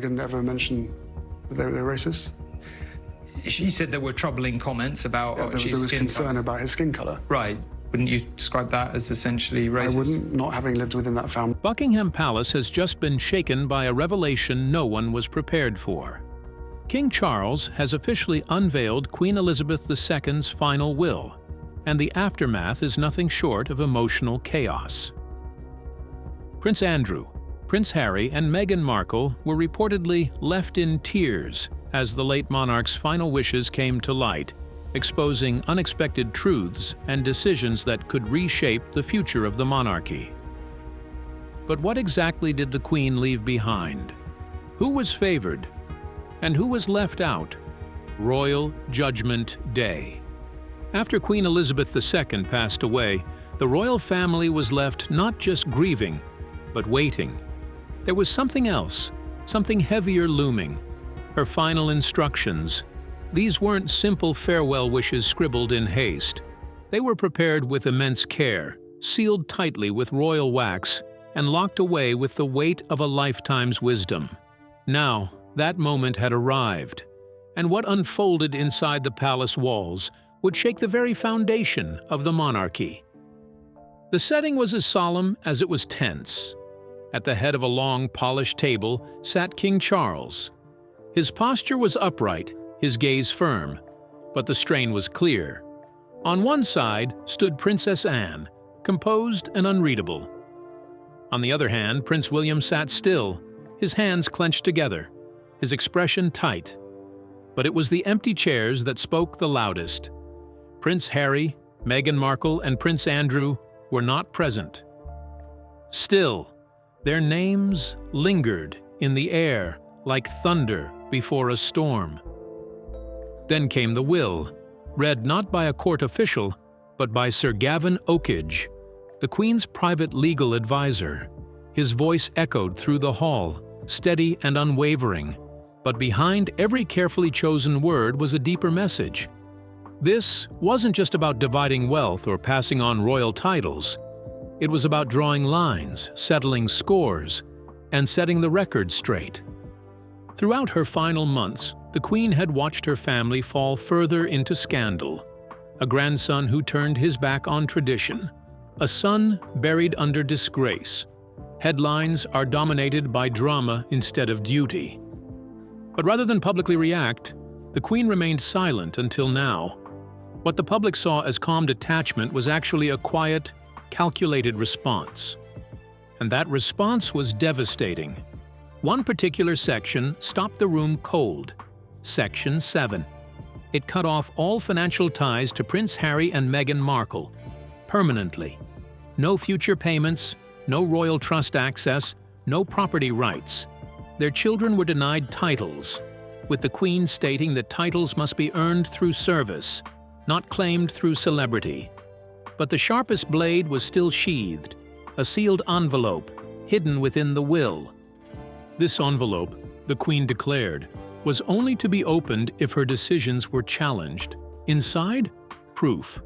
Meghan ever mention that they were racist? She said there were troubling comments about There was concern about his skin colour. Right. Wouldn't you describe that as essentially racist? I wouldn't, not having lived within that family. Buckingham Palace has just been shaken by a revelation no one was prepared for. King Charles has officially unveiled Queen Elizabeth II's final will, and the aftermath is nothing short of emotional chaos. Prince Andrew, Prince Harry, and Meghan Markle were reportedly left in tears as the late monarch's final wishes came to light, exposing unexpected truths and decisions that could reshape the future of the monarchy. But what exactly did the Queen leave behind? Who was favored? And who was left out? Royal Judgment Day. After Queen Elizabeth II passed away, the royal family was left not just grieving, but waiting. There was something else, something heavier looming. Her final instructions. These weren't simple farewell wishes scribbled in haste. They were prepared with immense care, sealed tightly with royal wax, and locked away with the weight of a lifetime's wisdom. Now, that moment had arrived, and what unfolded inside the palace walls would shake the very foundation of the monarchy. The setting was as solemn as it was tense. At the head of a long, polished table sat King Charles. His posture was upright, his gaze firm, but the strain was clear. On one side stood Princess Anne, composed and unreadable. On the other hand, Prince William sat still, his hands clenched together, his expression tight. But it was the empty chairs that spoke the loudest. Prince Harry, Meghan Markle, and Prince Andrew were not present. Still, their names lingered in the air like thunder before a storm. Then came the will, read not by a court official, but by Sir Gavin Oakage, the Queen's private legal advisor. His voice echoed through the hall, steady and unwavering, but behind every carefully chosen word was a deeper message. This wasn't just about dividing wealth or passing on royal titles. It was about drawing lines, settling scores, and setting the record straight. Throughout her final months, the Queen had watched her family fall further into scandal. A grandson who turned his back on tradition. A son buried under disgrace. Headlines are dominated by drama instead of duty. But rather than publicly react, the Queen remained silent until now. What the public saw as calm detachment was actually a quiet, calculated response. And that response was devastating. One particular section stopped the room cold. Section 7. It cut off all financial ties to Prince Harry and Meghan Markle, permanently. No future payments, no royal trust access, no property rights. Their children were denied titles, with the Queen stating that titles must be earned through service, not claimed through celebrity. But the sharpest blade was still sheathed, a sealed envelope, hidden within the will. This envelope, the Queen declared, was only to be opened if her decisions were challenged. Inside, proof.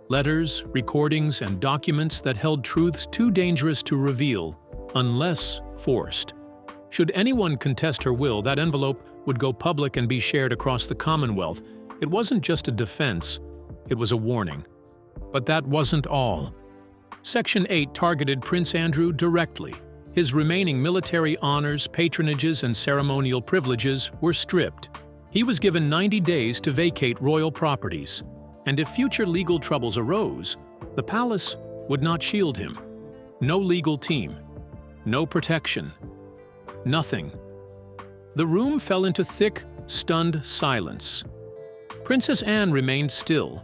Letters, recordings, and documents that held truths too dangerous to reveal, unless forced. Should anyone contest her will, that envelope would go public and be shared across the Commonwealth. It wasn't just a defense, it was a warning. But that wasn't all. Section 8 targeted Prince Andrew directly. His remaining military honors, patronages, and ceremonial privileges were stripped. He was given 90 days to vacate royal properties, and if future legal troubles arose, the palace would not shield him. No legal team, no protection, nothing. The room fell into thick, stunned silence. Princess Anne remained still.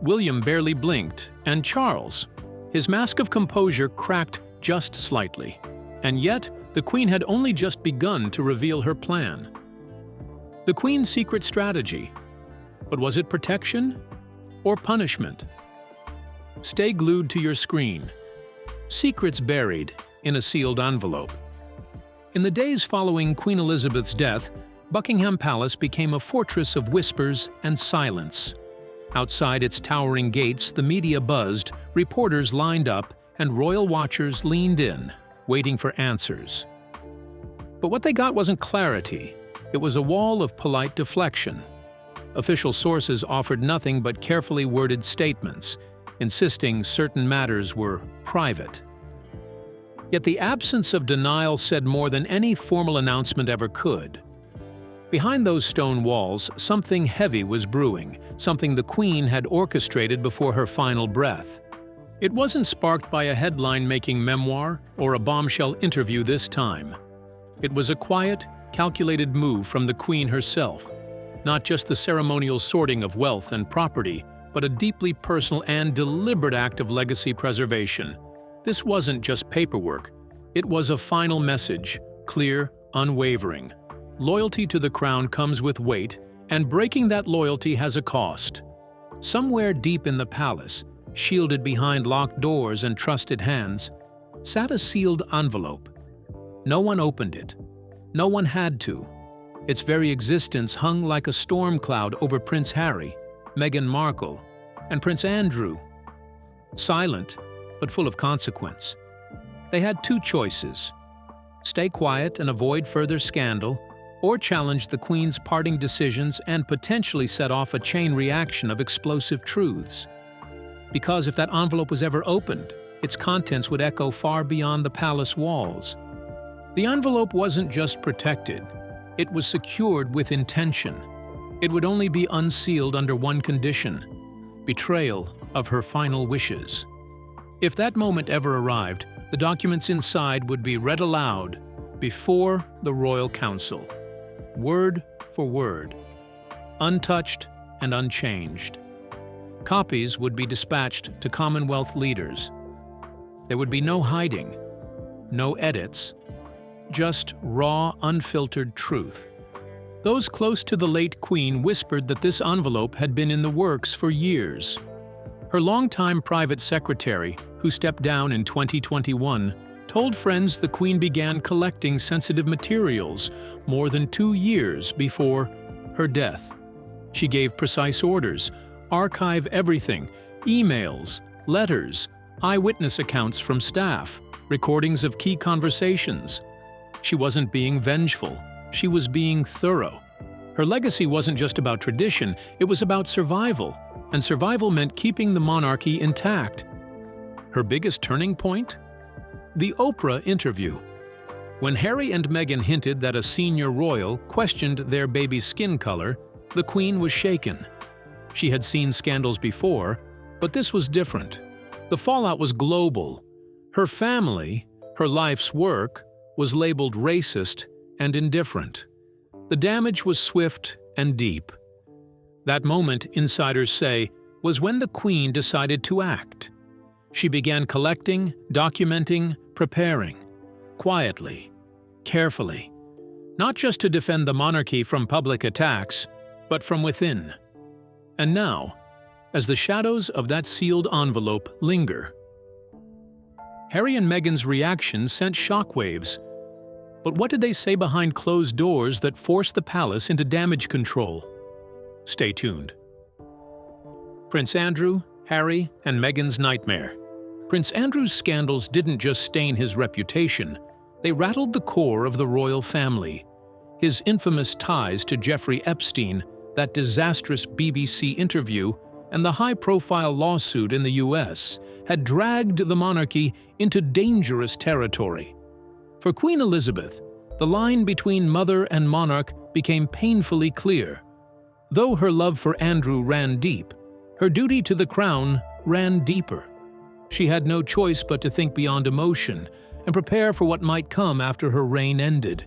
William barely blinked, and Charles, his mask of composure cracked just slightly. And yet, the Queen had only just begun to reveal her plan. The Queen's secret strategy. But was it protection or punishment? Stay glued to your screen. Secrets buried in a sealed envelope. In the days following Queen Elizabeth's death, Buckingham Palace became a fortress of whispers and silence. Outside its towering gates, the media buzzed, reporters lined up, and royal watchers leaned in, waiting for answers. But what they got wasn't clarity. It was a wall of polite deflection. Official sources offered nothing but carefully worded statements, insisting certain matters were private. Yet the absence of denial said more than any formal announcement ever could. Behind those stone walls, something heavy was brewing, something the Queen had orchestrated before her final breath. It wasn't sparked by a headline-making memoir or a bombshell interview this time. It was a quiet, calculated move from the Queen herself, not just the ceremonial sorting of wealth and property, but a deeply personal and deliberate act of legacy preservation. This wasn't just paperwork. It was a final message, clear, unwavering. Loyalty to the crown comes with weight, and breaking that loyalty has a cost. Somewhere deep in the palace, shielded behind locked doors and trusted hands, sat a sealed envelope. No one opened it. No one had to. Its very existence hung like a storm cloud over Prince Harry, Meghan Markle, and Prince Andrew. Silent, but full of consequence. They had two choices: stay quiet and avoid further scandal, or challenge the Queen's parting decisions and potentially set off a chain reaction of explosive truths. Because if that envelope was ever opened, its contents would echo far beyond the palace walls. The envelope wasn't just protected, it was secured with intention. It would only be unsealed under one condition: betrayal of her final wishes. If that moment ever arrived, the documents inside would be read aloud before the Royal Council, word for word, untouched and unchanged. Copies would be dispatched to Commonwealth leaders. There would be no hiding, no edits, just raw, unfiltered truth. Those close to the late Queen whispered that this envelope had been in the works for years. Her longtime private secretary, who stepped down in 2021, told friends the Queen began collecting sensitive materials more than 2 years before her death. She gave precise orders: archive everything, emails, letters, eyewitness accounts from staff, recordings of key conversations. She wasn't being vengeful, she was being thorough. Her legacy wasn't just about tradition, it was about survival, and survival meant keeping the monarchy intact. Her biggest turning point? The Oprah interview. When Harry and Meghan hinted that a senior royal questioned their baby's skin color, the Queen was shaken. She had seen scandals before, but this was different. The fallout was global. Her family, her life's work, was labeled racist and indifferent. The damage was swift and deep. That moment, insiders say, was when the Queen decided to act. She began collecting, documenting, preparing, quietly, carefully, not just to defend the monarchy from public attacks, but from within. And now, as the shadows of that sealed envelope linger, Harry and Meghan's reaction sent shockwaves. But what did they say behind closed doors that forced the palace into damage control? Stay tuned. Prince Andrew, Harry, and Meghan's nightmare. Prince Andrew's scandals didn't just stain his reputation, they rattled the core of the royal family. His infamous ties to Jeffrey Epstein, that disastrous BBC interview, and the high-profile lawsuit in the US had dragged the monarchy into dangerous territory. For Queen Elizabeth, the line between mother and monarch became painfully clear. Though her love for Andrew ran deep, her duty to the crown ran deeper. She had no choice but to think beyond emotion and prepare for what might come after her reign ended.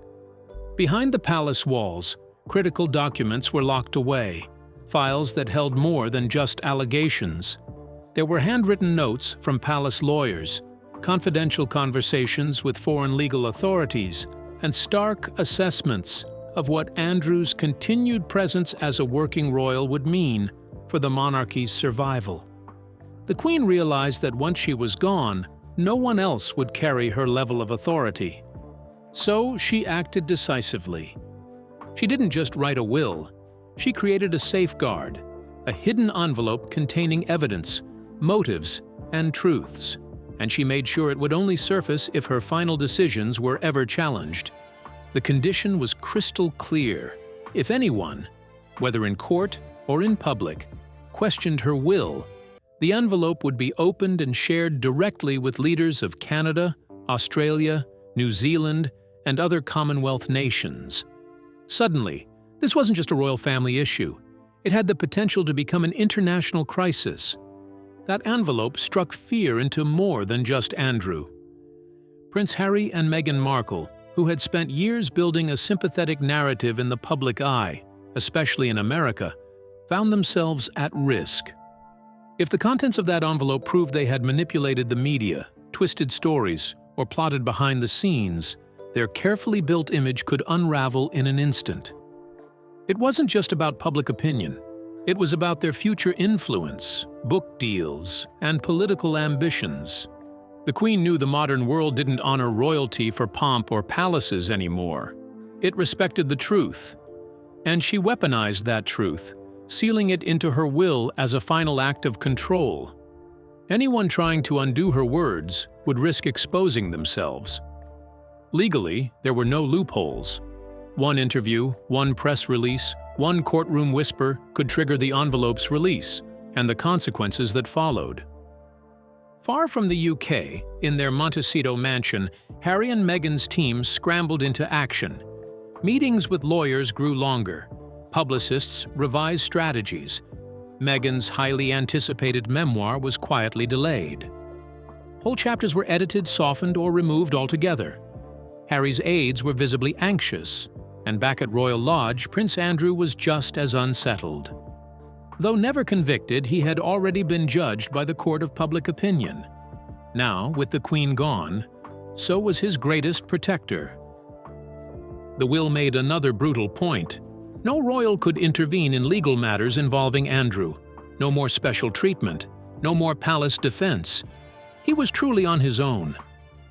Behind the palace walls, critical documents were locked away, files that held more than just allegations. There were handwritten notes from palace lawyers, confidential conversations with foreign legal authorities, and stark assessments of what Andrew's continued presence as a working royal would mean for the monarchy's survival. The Queen realized that once she was gone, no one else would carry her level of authority. So she acted decisively. She didn't just write a will, she created a safeguard, a hidden envelope containing evidence, motives, and truths, and she made sure it would only surface if her final decisions were ever challenged. The condition was crystal clear. If anyone, whether in court or in public, questioned her will, the envelope would be opened and shared directly with leaders of Canada, Australia, New Zealand, and other Commonwealth nations. Suddenly, this wasn't just a royal family issue. It had the potential to become an international crisis. That envelope struck fear into more than just Andrew. Prince Harry and Meghan Markle, who had spent years building a sympathetic narrative in the public eye, especially in America, found themselves at risk. If the contents of that envelope proved they had manipulated the media, twisted stories, or plotted behind the scenes, their carefully built image could unravel in an instant. It wasn't just about public opinion. It was about their future influence, book deals, and political ambitions. The Queen knew the modern world didn't honor royalty for pomp or palaces anymore. It respected the truth. And she weaponized that truth, sealing it into her will as a final act of control. Anyone trying to undo her words would risk exposing themselves. Legally, there were no loopholes. One interview, one press release, one courtroom whisper could trigger the envelope's release, and the consequences that followed. Far from the UK, in their Montecito mansion, Harry and Meghan's team scrambled into action. Meetings with lawyers grew longer. Publicists revised strategies. Meghan's highly anticipated memoir was quietly delayed. Whole chapters were edited, softened, or removed altogether. Harry's aides were visibly anxious, and back at Royal Lodge, Prince Andrew was just as unsettled. Though never convicted, he had already been judged by the court of public opinion. Now, with the Queen gone, so was his greatest protector. The will made another brutal point. No royal could intervene in legal matters involving Andrew. No more special treatment. No more palace defense. He was truly on his own.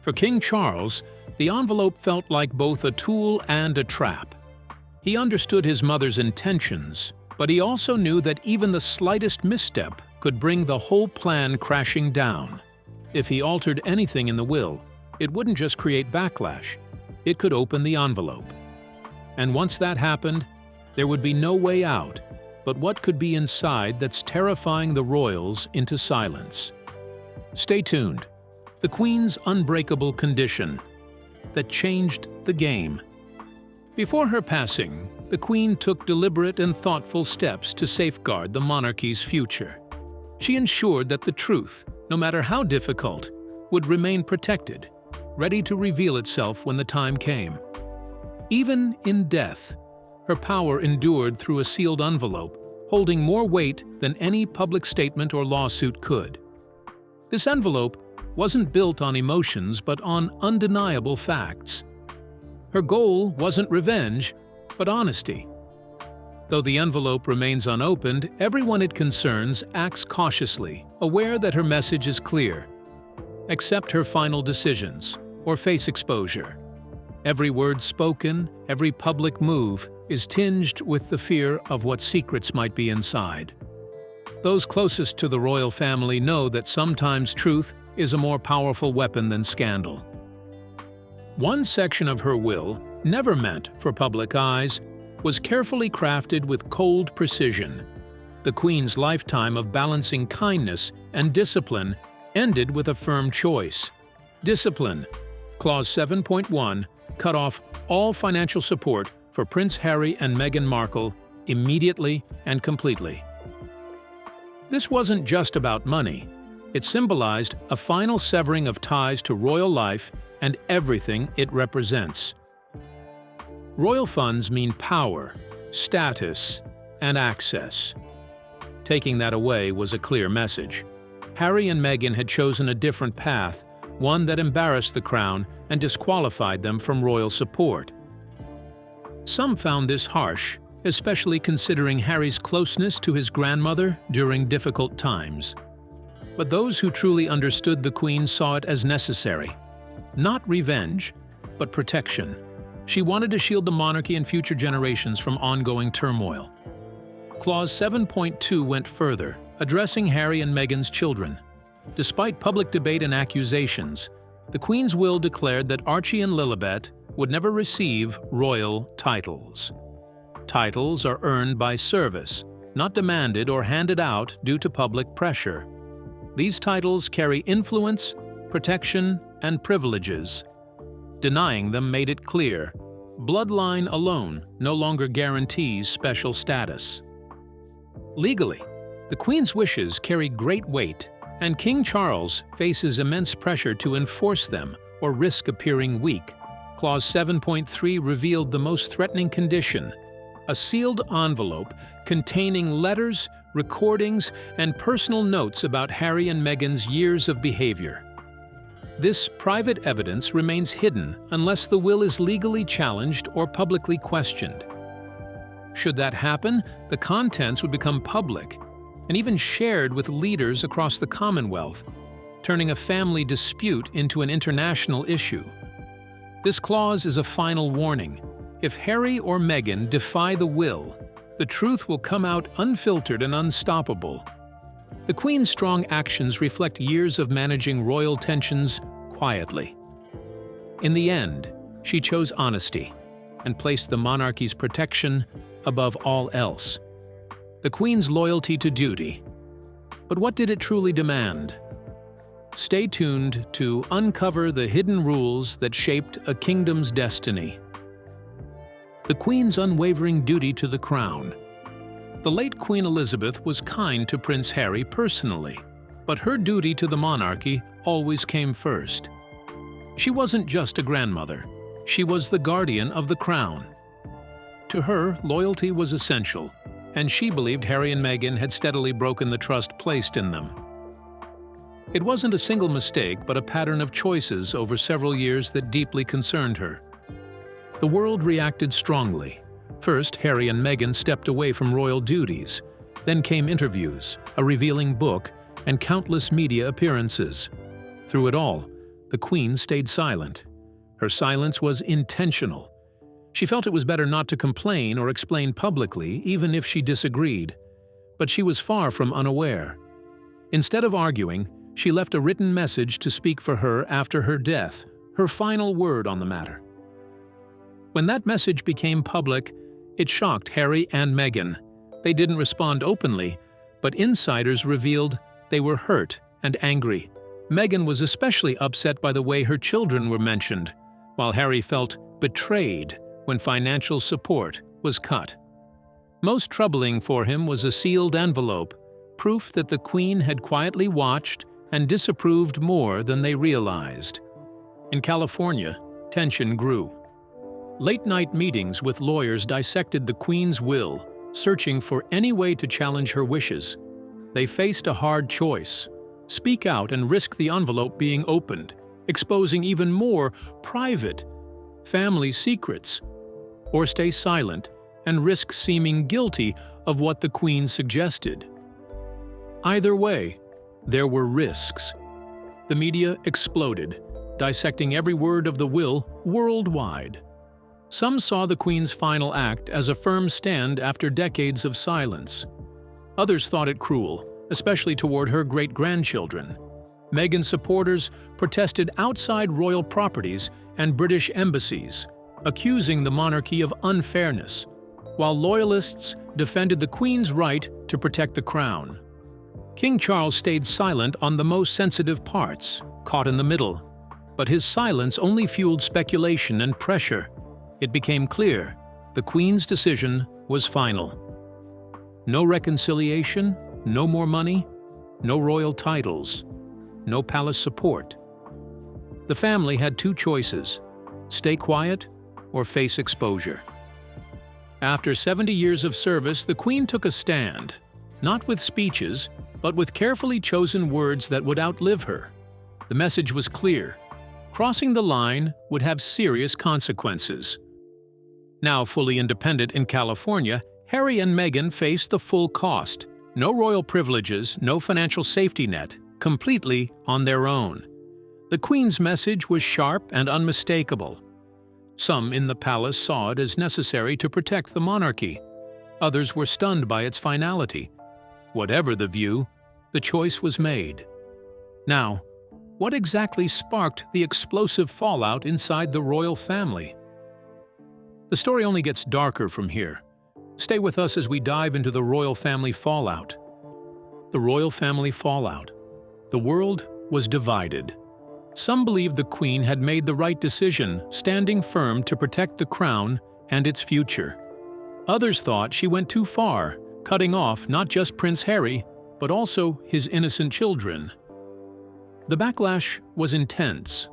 For King Charles, the envelope felt like both a tool and a trap. He understood his mother's intentions, but he also knew that even the slightest misstep could bring the whole plan crashing down. If he altered anything in the will, it wouldn't just create backlash, it could open the envelope. And once that happened, there would be no way out but what could be inside that's terrifying the royals into silence. Stay tuned. The Queen's unbreakable condition that changed the game. Before her passing, the Queen took deliberate and thoughtful steps to safeguard the monarchy's future. She ensured that the truth, no matter how difficult, would remain protected, ready to reveal itself when the time came. Even in death, her power endured through a sealed envelope, holding more weight than any public statement or lawsuit could. This envelope wasn't built on emotions but on undeniable facts. Her goal wasn't revenge, but honesty. Though the envelope remains unopened, everyone it concerns acts cautiously, aware that her message is clear. Accept her final decisions, or face exposure. Every word spoken, every public move is tinged with the fear of what secrets might be inside. Those closest to the royal family know that sometimes truth is a more powerful weapon than scandal. One section of her will, never meant for public eyes, was carefully crafted with cold precision. The Queen's lifetime of balancing kindness and discipline ended with a firm choice. Discipline. Clause 7.1 cut off all financial support for Prince Harry and Meghan Markle immediately and completely. This wasn't just about money. It symbolized a final severing of ties to royal life and everything it represents. Royal funds mean power, status, and access. Taking that away was a clear message. Harry and Meghan had chosen a different path, one that embarrassed the crown and disqualified them from royal support. Some found this harsh, especially considering Harry's closeness to his grandmother during difficult times. But those who truly understood the Queen saw it as necessary. Not revenge, but protection. She wanted to shield the monarchy and future generations from ongoing turmoil. Clause 7.2 went further, addressing Harry and Meghan's children. Despite public debate and accusations, the Queen's will declared that Archie and Lilibet, would never receive royal titles. Titles are earned by service, not demanded or handed out due to public pressure. These titles carry influence, protection, and privileges. Denying them made it clear, bloodline alone no longer guarantees special status. Legally, the Queen's wishes carry great weight, and King Charles faces immense pressure to enforce them or risk appearing weak. Clause 7.3 revealed the most threatening condition: a sealed envelope containing letters, recordings, and personal notes about Harry and Meghan's years of behavior. This private evidence remains hidden unless the will is legally challenged or publicly questioned. Should that happen, the contents would become public and even shared with leaders across the Commonwealth, turning a family dispute into an international issue. This clause is a final warning. If Harry or Meghan defy the will, the truth will come out unfiltered and unstoppable. The Queen's strong actions reflect years of managing royal tensions quietly. In the end, she chose honesty and placed the monarchy's protection above all else. The Queen's loyalty to duty. But what did it truly demand? Stay tuned to uncover the hidden rules that shaped a kingdom's destiny. The Queen's unwavering duty to the crown. The late Queen Elizabeth was kind to Prince Harry personally, but her duty to the monarchy always came first. She wasn't just a grandmother, she was the guardian of the crown. To her, loyalty was essential, and she believed Harry and Meghan had steadily broken the trust placed in them. It wasn't a single mistake, but a pattern of choices over several years that deeply concerned her. The world reacted strongly. First, Harry and Meghan stepped away from royal duties. Then came interviews, a revealing book, and countless media appearances. Through it all, the Queen stayed silent. Her silence was intentional. She felt it was better not to complain or explain publicly, even if she disagreed. But she was far from unaware. Instead of arguing, she left a written message to speak for her after her death, her final word on the matter. When that message became public, it shocked Harry and Meghan. They didn't respond openly, but insiders revealed they were hurt and angry. Meghan was especially upset by the way her children were mentioned, while Harry felt betrayed when financial support was cut. Most troubling for him was a sealed envelope, proof that the Queen had quietly watched and disapproved more than they realized. In California, tension grew. Late-night meetings with lawyers dissected the Queen's will, searching for any way to challenge her wishes. They faced a hard choice: speak out and risk the envelope being opened, exposing even more private family secrets, or stay silent and risk seeming guilty of what the Queen suggested. Either way, there were risks. The media exploded, dissecting every word of the will worldwide. Some saw the Queen's final act as a firm stand after decades of silence. Others thought it cruel, especially toward her great-grandchildren. Meghan's supporters protested outside royal properties and British embassies, accusing the monarchy of unfairness, while loyalists defended the Queen's right to protect the crown. King Charles stayed silent on the most sensitive parts, caught in the middle, but his silence only fueled speculation and pressure. It became clear the Queen's decision was final. No reconciliation, no more money, no royal titles, no palace support. The family had two choices: stay quiet or face exposure. After 70 years of service, the Queen took a stand, not with speeches, but with carefully chosen words that would outlive her. The message was clear: crossing the line would have serious consequences. Now fully independent in California, Harry and Meghan faced the full cost. No royal privileges, no financial safety net, completely on their own. The Queen's message was sharp and unmistakable. Some in the palace saw it as necessary to protect the monarchy. Others were stunned by its finality. Whatever the view, the choice was made. Now, what exactly sparked the explosive fallout inside the royal family? The story only gets darker from here. Stay with us as we dive into the royal family fallout. The royal family fallout. The world was divided. Some believed the Queen had made the right decision, standing firm to protect the crown and its future. Others thought she went too far, cutting off not just Prince Harry, but also his innocent children. The backlash was intense.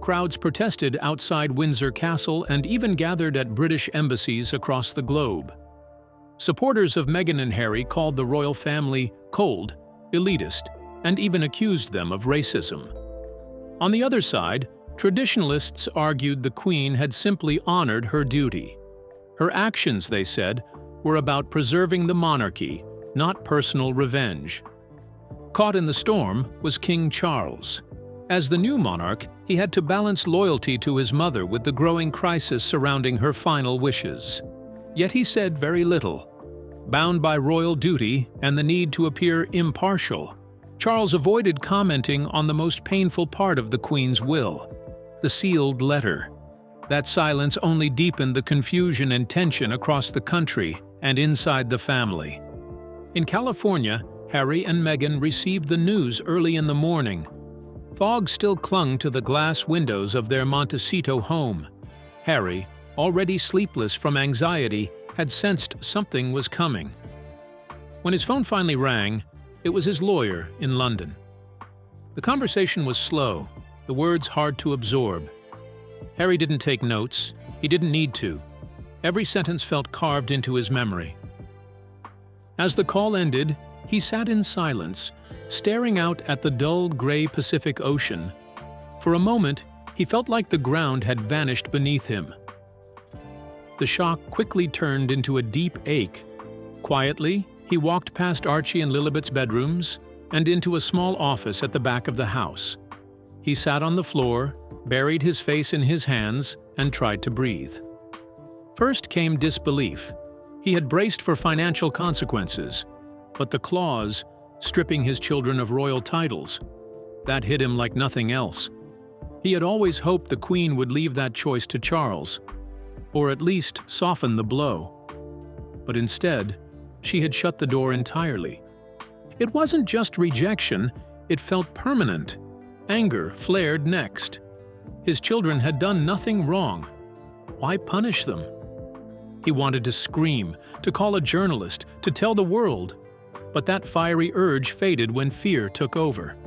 Crowds protested outside Windsor Castle and even gathered at British embassies across the globe. Supporters of Meghan and Harry called the royal family cold, elitist, and even accused them of racism. On the other side, traditionalists argued the Queen had simply honored her duty. Her actions, they said, were about preserving the monarchy, not personal revenge. Caught in the storm was King Charles. As the new monarch, he had to balance loyalty to his mother with the growing crisis surrounding her final wishes. Yet he said very little. Bound by royal duty and the need to appear impartial, Charles avoided commenting on the most painful part of the Queen's will, the sealed letter. That silence only deepened the confusion and tension across the country and inside the family. In California, Harry and Meghan received the news early in the morning. Fog still clung to the glass windows of their Montecito home. Harry, already sleepless from anxiety, had sensed something was coming. When his phone finally rang, it was his lawyer in London. The conversation was slow, the words hard to absorb. Harry didn't take notes. He didn't need to. Every sentence felt carved into his memory. As the call ended, he sat in silence, staring out at the dull gray Pacific Ocean. For a moment, he felt like the ground had vanished beneath him. The shock quickly turned into a deep ache. Quietly, he walked past Archie and Lilibet's bedrooms and into a small office at the back of the house. He sat on the floor, buried his face in his hands, and tried to breathe. First came disbelief. He had braced for financial consequences, but the clause, stripping his children of royal titles, that hit him like nothing else. He had always hoped the Queen would leave that choice to Charles, or at least soften the blow. But instead, she had shut the door entirely. It wasn't just rejection, it felt permanent. Anger flared next. His children had done nothing wrong. Why punish them? He wanted to scream, to call a journalist, to tell the world. But that fiery urge faded when fear took over.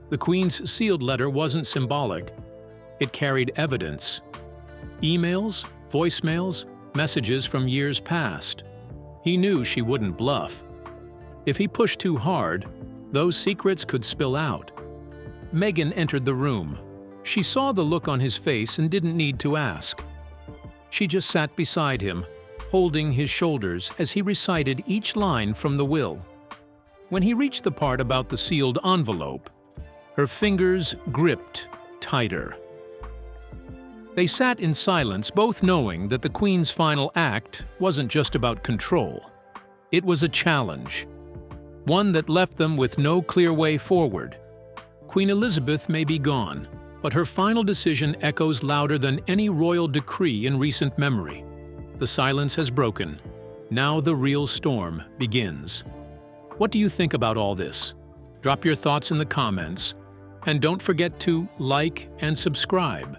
The Queen's sealed letter wasn't symbolic. It carried evidence. Emails, voicemails, messages from years past. He knew she wouldn't bluff. If he pushed too hard, those secrets could spill out. Meghan entered the room. She saw the look on his face and didn't need to ask. She just sat beside him, holding his shoulders as he recited each line from the will. When he reached the part about the sealed envelope, her fingers gripped tighter. They sat in silence, both knowing that the Queen's final act wasn't just about control. It was a challenge, one that left them with no clear way forward. Queen Elizabeth may be gone, but her final decision echoes louder than any royal decree in recent memory. The silence has broken. Now the real storm begins. What do you think about all this? Drop your thoughts in the comments, and don't forget to like and subscribe.